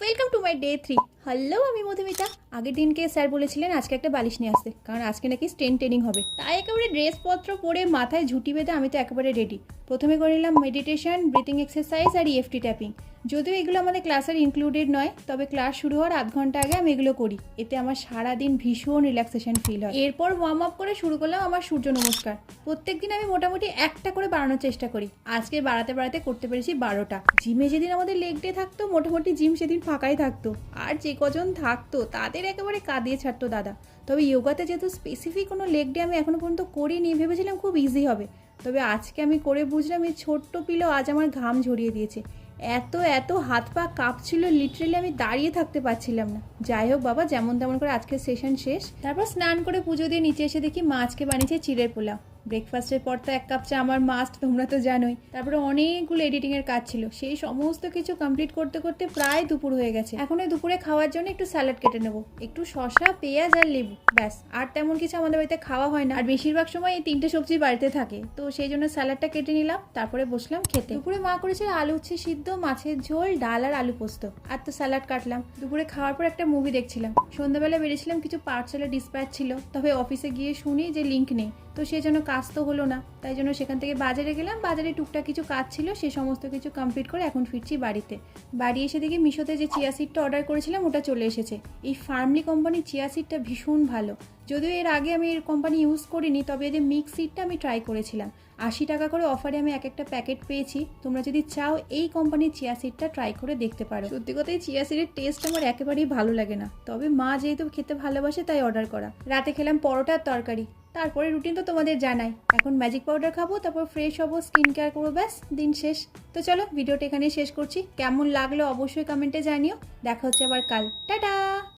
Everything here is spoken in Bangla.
Welcome to my day 3। Hello, আমি মধুমিতা। আগের দিনকে স্যার বলেছিলেন আজকে একটা বালিশ নিয়ে আসতে, কারণ আজকে নাকি স্ট্রেন ট্রেনিং হবে। তাই একেবারে ড্রেসপত্র পরে মাথায় ঝুঁটি বেঁধে আমি তো একেবারে রেডি। প্রথমে করে নিলাম মেডিটেশন, ব্রিথিং এক্সারসাইজ আর ইএফটি ট্যাপিং। যদিও এগুলো আমাদের ক্লাসের ইনক্লুডেড নয়, তবে ক্লাস শুরু হওয়ার আধ ঘন্টা আগে আমি এগুলো করি। এতে আমার সারাদিন ভীষণ রিল্যাক্সেশন ফিল হয়। এরপর ওয়ার্ম আপ করে শুরু করলাম আমার সূর্য নমস্কার। প্রত্যেকদিন আমি মোটামুটি একটা করে বাড়ানোর চেষ্টা করি। আজকে বাড়াতে বাড়াতে করতে পেরেছি 12টা। জিমে যেদিন আমাদের লেগ ডে থাকতো, মোটামুটি জিম সেদিন ফাঁকাই থাকতো। আর যে কজন থাকতো তাদের একেবারে কাঁদিয়ে ছাড়তো দাদা। তবে ইয়োগাতে যেহেতু স্পেসিফিক কোনো লেগ ডে আমি এখনো পর্যন্ত করিনি, ভেবেছিলাম খুব ইজি হবে। তবে আজকে আমি করে বুঝলাম এই ছোট্ট পিলো আজ আমার ঘাম ঝরিয়ে দিয়েছে। এত এত হাত পা কাঁপছিল, লিটারেলি আমি দাঁড়িয়ে থাকতে পারছিলাম না। যাই হোক বাবা, যেমন তেমন করে আজকের সেশন শেষ। তারপর স্নান করে পুজো দিয়ে নিচে এসে দেখি মা আজকে বানিয়েছে চিড়ের পোলাও। ব্রেকফাস্টের পর তো 1 কাপ চা আমার মাস্ট, তোমরা তো জানোই। তারপরে অনেকগুলো এডিটিংয়ের কাজ ছিল, সেই সমস্ত কিছু কমপ্লিট করতে করতে প্রায় দুপুর হয়ে গেছে। এখন এই দুপুরে খাওয়ার জন্য একটু স্যালাড কেটে নেবো, একটু শসা, পেঁয়াজ আর লেবু, ব্যাস। আর তেমন কিছু আমাদের বাড়িতে খাওয়া হয় না, আর বেশিরভাগ সময় এই 3টে সবজি বাড়িতে থাকে, তো সেই জন্য স্যালাডটা কেটে নিলাম। তারপরে বসলাম খেতে। দুপুরে মা করেছিল আলু উচ্ছে সিদ্ধ, মাছের ঝোল, ডাল আর আলু পোস্ত, আর তো স্যালাড কাটলাম। দুপুরে খাওয়ার পর একটা মুভি দেখছিলাম। সন্ধ্যাবেলা বেরিয়েছিলাম, কিছু পার্সেলের ডিসপ্যাচ ছিল, তবে অফিসে গিয়ে শুনি যে লিঙ্ক নেই, তো সেই জন্য কাজ তো হলো না। তাই জন্য সেখান থেকে বাজারে গেলাম। বাজারে টুকটাক কিছু কাজ ছিল, সে সমস্ত কিছু কমপ্লিট করে এখন ফিরছি বাড়িতে। বাড়ি এসে দেখি মিশোতে যে চিয়া সিডটা অর্ডার করেছিলাম ওটা চলে এসেছে। এই ফার্মলি কোম্পানির চিয়া সিডটা ভীষণ ভালো। যদিও এর আগে আমি এর কোম্পানি ইউজ করিনি, তবে এদের মিক্স সিডটা আমি ট্রাই করেছিলাম। 80 টাকা করে অফারে আমি একটা প্যাকেট পেয়েছি। তোমরা যদি চাও এই কোম্পানির চিয়া সিডটা ট্রাই করে দেখতে পারো। সত্যি কথা, এই চিয়া সিডের টেস্ট আমার একেবারেই ভালো লাগে না, তবে মা যেহেতু খেতে ভালোবাসে তাই অর্ডার করা। রাতে খেলাম পরোটার তরকারি। তারপরে রুটিন তো তোমাদের জানাই, এখন ম্যাজিক পাউডার খাবো, তারপর ফ্রেশ হবো, স্কিন কেয়ার করবো, ব্যাস দিন শেষ। তো চলো ভিডিওটা এখানেই শেষ করছি। কেমন লাগলো অবশ্যই কমেন্টে জানিও। দেখা হচ্ছে আবার কাল। টাটা।